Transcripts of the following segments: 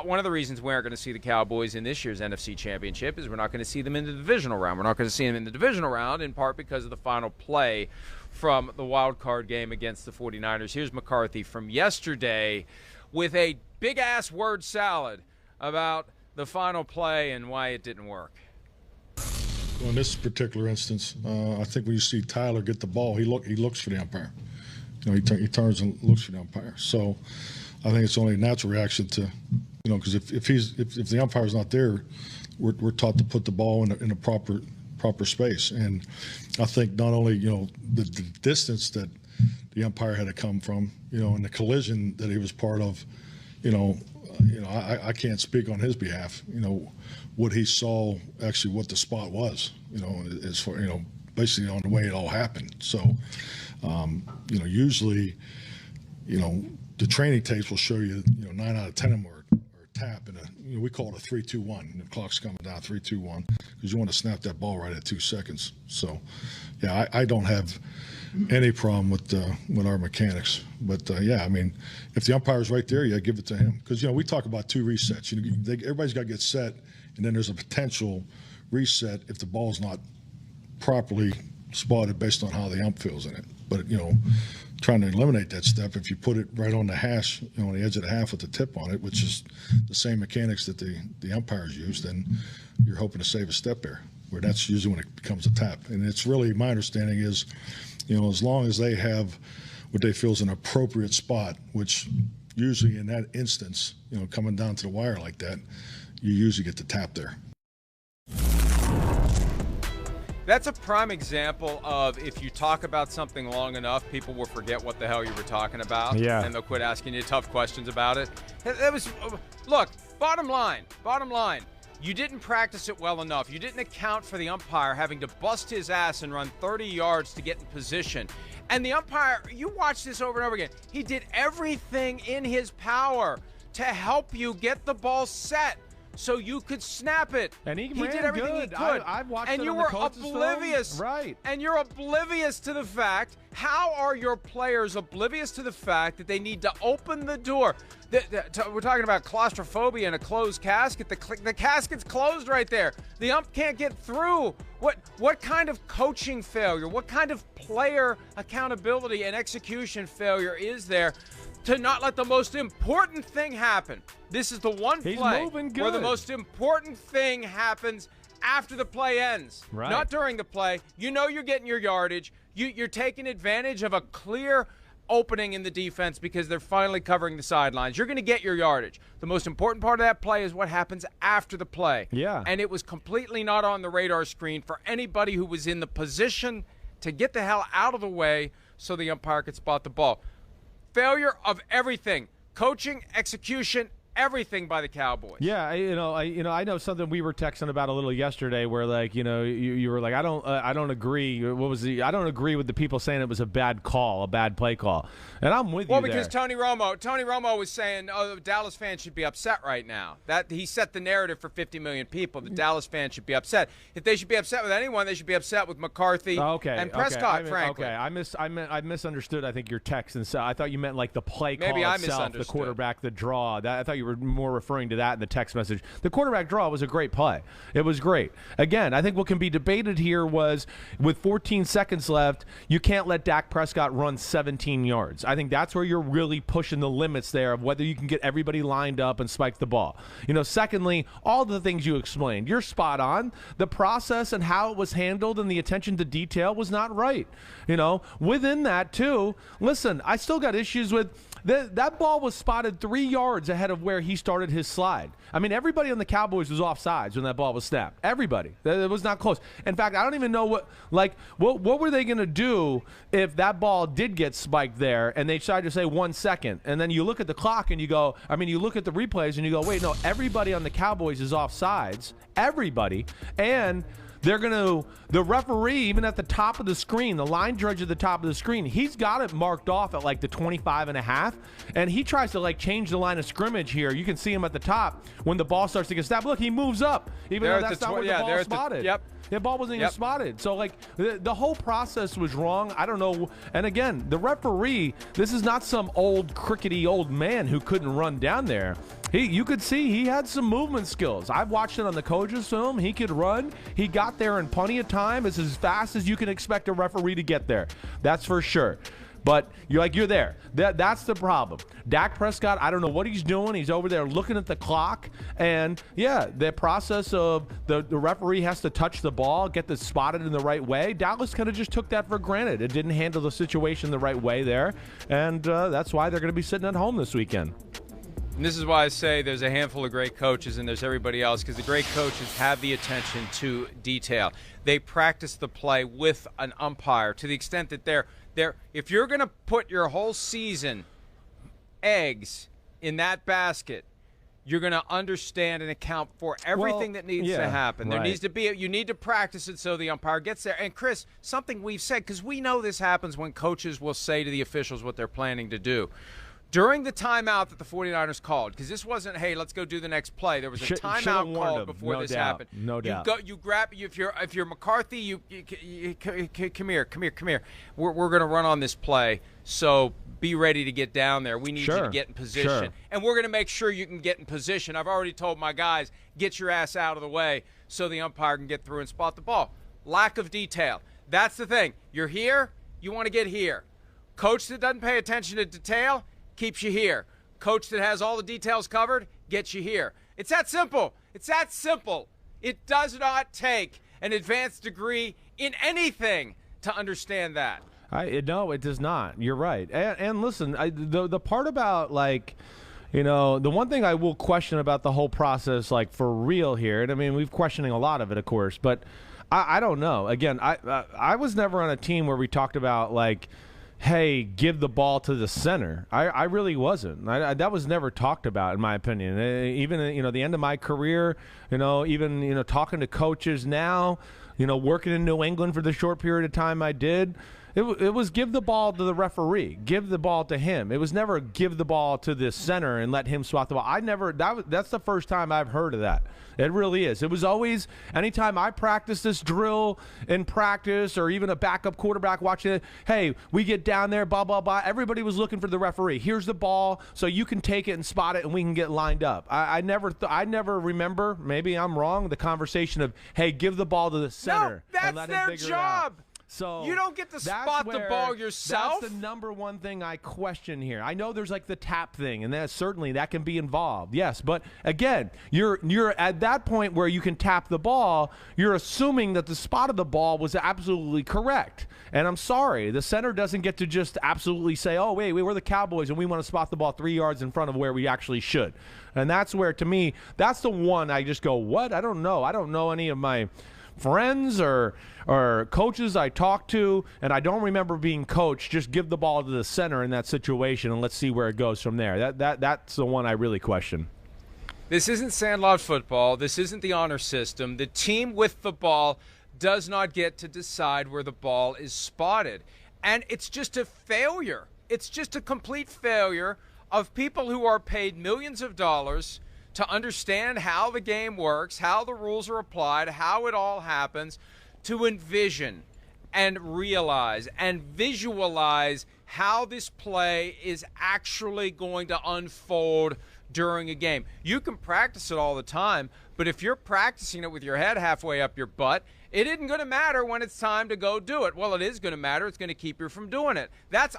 one of the reasons we aren't going to see the Cowboys in this year's NFC Championship is we're not going to see them in the divisional round. We're not going to see them in the divisional round in part because of the final play from the wild card game against the 49ers. Here's McCarthy from yesterday with a big-ass word salad about the final play and why it didn't work. Well, in this particular instance, I think when you see Tyler get the ball, he looks for the umpire. He turns and looks for the umpire. So I think it's only a natural reaction to, because if the umpire's not there, we're taught to put the ball in a proper space. And I think not only the distance that the umpire had to come from, and the collision that he was part of, I can't speak on his behalf. What he saw, actually, what the spot was. As far basically on the way it all happened. So, usually, the training tapes will show you, 9 out of 10 of them are a tap and we call it a 3-2-1. The clock's coming down 3-2-1 because you want to snap that ball right at 2 seconds. So, yeah, I don't have any problem with our mechanics. But, if the umpire's right there, give it to him. Because, we talk about 2 resets. Everybody's got to get set, and then there's a potential reset if the ball's not properly spotted based on how the ump feels in it. But, trying to eliminate that step, if you put it right on the hash, on the edge of the half with the tip on it, which is the same mechanics that the umpires use, then you're hoping to save a step there, where that's usually when it becomes a tap. And it's really, my understanding is, as long as they have what they feel is an appropriate spot, which usually in that instance, coming down to the wire like that, you usually get the tap there. That's a prime example of if you talk about something long enough, people will forget what the hell you were talking about. Yeah. And they'll quit asking you tough questions about it. Look, bottom line, you didn't practice it well enough. You didn't account for the umpire having to bust his ass and run 30 yards to get in position. And the umpire, you watch this over and over again, he did everything in his power to help you get the ball set so you could snap it. And he did everything he could. I've watched and it you on were the coach's oblivious. Film. Right. And you're oblivious to the fact. How are your players oblivious to the fact that they need to open the door? We're talking about claustrophobia in a closed casket. The casket's closed right there. The ump can't get through. What kind of coaching failure? What kind of player accountability and execution failure is there to not let the most important thing happen? This is the one play where the most important thing happens after the play ends, right. Not during the play. You're getting your yardage. You're taking advantage of a clear opening in the defense because they're finally covering the sidelines. You're going to get your yardage. The most important part of that play is what happens after the play. Yeah. And it was completely not on the radar screen for anybody who was in the position to get the hell out of the way so the umpire could spot the ball. Failure of everything, coaching, execution, everything by the Cowboys. Yeah, I know something we were texting about a little yesterday, where you were like, I don't agree. I don't agree with the people saying it was a bad call, a bad play call, and I'm with you. Well, because Tony Romo was saying, Dallas fans should be upset right now. That he set the narrative for 50 million people. The Dallas fans should be upset. If they should be upset with anyone, they should be upset with McCarthy and Prescott. Frankly, I misunderstood. I think your text, and so I thought you meant like the play call Maybe itself, the quarterback, the draw. I thought you were more referring to that in the text message. The quarterback draw was a great play. It was great. Again, I think what can be debated here was with 14 seconds left, you can't let Dak Prescott run 17 yards. I think that's where you're really pushing the limits there of whether you can get everybody lined up and spike the ball. Secondly, all the things you explained, you're spot on. The process and how it was handled and the attention to detail was not right. Within that too, listen, I still got issues with that ball was spotted 3 yards ahead of where he started his slide. I mean, everybody on the Cowboys was offsides when that ball was snapped. Everybody. It was not close. In fact, I don't even know what were they going to do if that ball did get spiked there and they decided to say 1 second. And then you look at the clock and you look at the replays and you go, wait, no, everybody on the Cowboys is offsides. Everybody. And the referee, even at the top of the screen, the line judge at the top of the screen, he's got it marked off at like the 25.5, and he tries to change the line of scrimmage here. You can see him at the top when the ball starts to get snapped. Look, he moves up, even though that's not where the ball spotted. Yep. The ball wasn't even spotted. So, like, the whole process was wrong. I don't know. And again, the referee, this is not some old crickety old man who couldn't run down there. You could see he had some movement skills. I've watched it on the coach's film. He could run. He got there in plenty of time. It's as fast as you can expect a referee to get there. That's for sure. But you're there. That's the problem. Dak Prescott, I don't know what he's doing. He's over there looking at the clock. And, yeah, the process of the referee has to touch the ball, get this spotted in the right way. Dallas kind of just took that for granted. It didn't handle the situation the right way there. And that's why they're going to be sitting at home this weekend. And this is why I say there's a handful of great coaches and there's everybody else, because the great coaches have the attention to detail. They practice the play with an umpire to the extent that they're if you're going to put your whole season eggs in that basket, you're going to understand and account for everything that needs to happen. There needs to be you need to practice it so the umpire gets there. And Chris, something we've said, because we know this happens when coaches will say to the officials what they're planning to do. During the timeout that the 49ers called, because this wasn't, hey, let's go do the next play. There was a timeout called before this happened. No doubt. You grab, if you're McCarthy, you come here. We're going to run on this play, so be ready to get down there. We need you to get in position. And we're going to make sure you can get in position. I've already told my guys, get your ass out of the way so the umpire can get through and spot the ball. Lack of detail. That's the thing. You're here, you want to get here. Coach that doesn't pay attention to detail keeps you here. Coach that has all the details covered gets you here. It's that simple. It's that simple. It does not take an advanced degree in anything to understand that. No, it does not. You're right. And listen, the part about, like, you know, the one thing I will question about the whole process, like, for real here, and I mean, we've questioning a lot of it, of course, but I don't know. Again, I was never on a team where we talked about, like, hey, give the ball to the center. I really wasn't. That was never talked about, in my opinion. Even, the end of my career, even, talking to coaches now, working in New England for the short period of time I did, it was give the ball to the referee, give the ball to him. It was never give the ball to the center and let him swat the ball. That's the first time I've heard of that. It really is. It was always, anytime I practiced this drill in practice, or even a backup quarterback watching it, hey, we get down there, blah, blah, blah. Everybody was looking for the referee. Here's the ball, so you can take it and spot it, and we can get lined up. I never remember, maybe I'm wrong, the conversation of, hey, give the ball to the center. No, and let that's him their figure it out. job. So you don't get to spot the ball yourself. That's the number one thing I question here. I know there's like the tap thing, and that can be involved. Yes, but again, you're at that point where you can tap the ball. You're assuming that the spot of the ball was absolutely correct. And I'm sorry, the center doesn't get to just absolutely say, "Oh, wait, we're the Cowboys, and we want to spot the ball 3 yards in front of where we actually should." And that's where, to me, that's the one I just go, "What? I don't know. I don't know any of my friends or coaches I talked to, and I don't remember being coached. Just give the ball to the center in that situation, and let's see where it goes from there." That's the one I really question. This isn't sandlot football. This isn't the honor system. The team with the ball does not get to decide where the ball is spotted. And it's just a failure. It's just a complete failure of people who are paid millions of dollars to understand how the game works, how the rules are applied, how it all happens, to envision and realize and visualize how this play is actually going to unfold during a game. You can practice it all the time, but if you're practicing it with your head halfway up your butt, it isn't going to matter when it's time to go do it. Well, it is going to matter. It's going to keep you from doing it.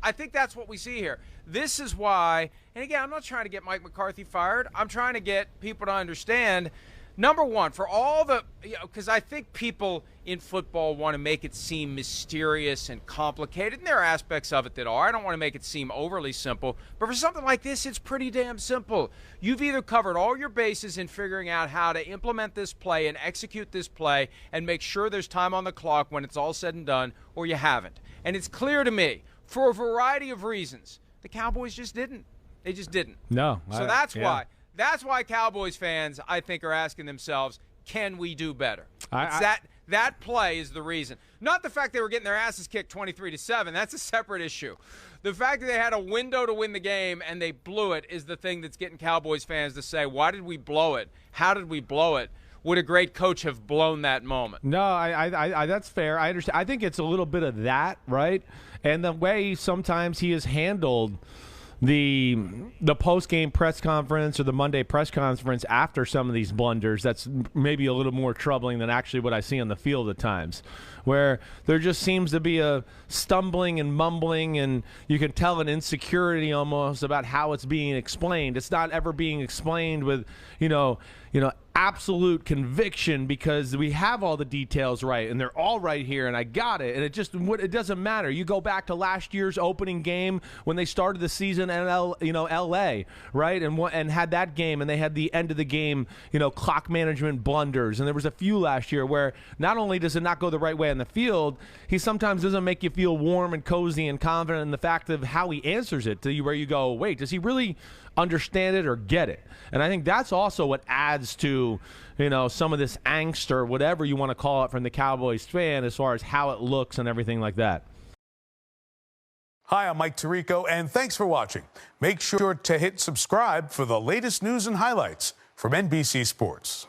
I think that's what we see here. This is why, and again, I'm not trying to get Mike McCarthy fired. I'm trying to get people to understand, number one, for all the, because I think people in football want to make it seem mysterious and complicated, and there are aspects of it that are. I don't want to make it seem overly simple, but for something like this, it's pretty damn simple. You've either covered all your bases in figuring out how to implement this play and execute this play and make sure there's time on the clock when it's all said and done, or you haven't. And it's clear to me, for a variety of reasons, the Cowboys just didn't. They just didn't. No. So that's why. That's why Cowboys fans, I think, are asking themselves, can we do better? That play is the reason. Not the fact they were getting their asses kicked 23-7. That's a separate issue. The fact that they had a window to win the game and they blew it is the thing that's getting Cowboys fans to say, why did we blow it? How did we blow it? would a great coach have blown that moment? No, I that's fair. I understand. I think it's a little bit of that, right? And the way sometimes he has handled the post-game press conference or the Monday press conference after some of these blunders, that's maybe a little more troubling than actually what I see on the field at times, where there just seems to be a stumbling and mumbling, and you can tell an insecurity almost about how it's being explained. It's not ever being explained with, absolute conviction, because we have all the details right and they're all right here and I got it, and it doesn't matter. You go back to last year's opening game when they started the season in LA, right, and had that game, and they had the end of the game clock management blunders, and there was a few last year where not only does it not go the right way on the field, he sometimes doesn't make you feel warm and cozy and confident in the fact of how he answers it to you, where you go, wait, does he really understand it or get it? And I think that's also what adds to some of this angst or whatever you want to call it from the Cowboys fan as far as how it looks and everything like that. Hi, I'm Mike Tirico, and thanks for watching. Make sure to hit subscribe for the latest news and highlights from NBC Sports.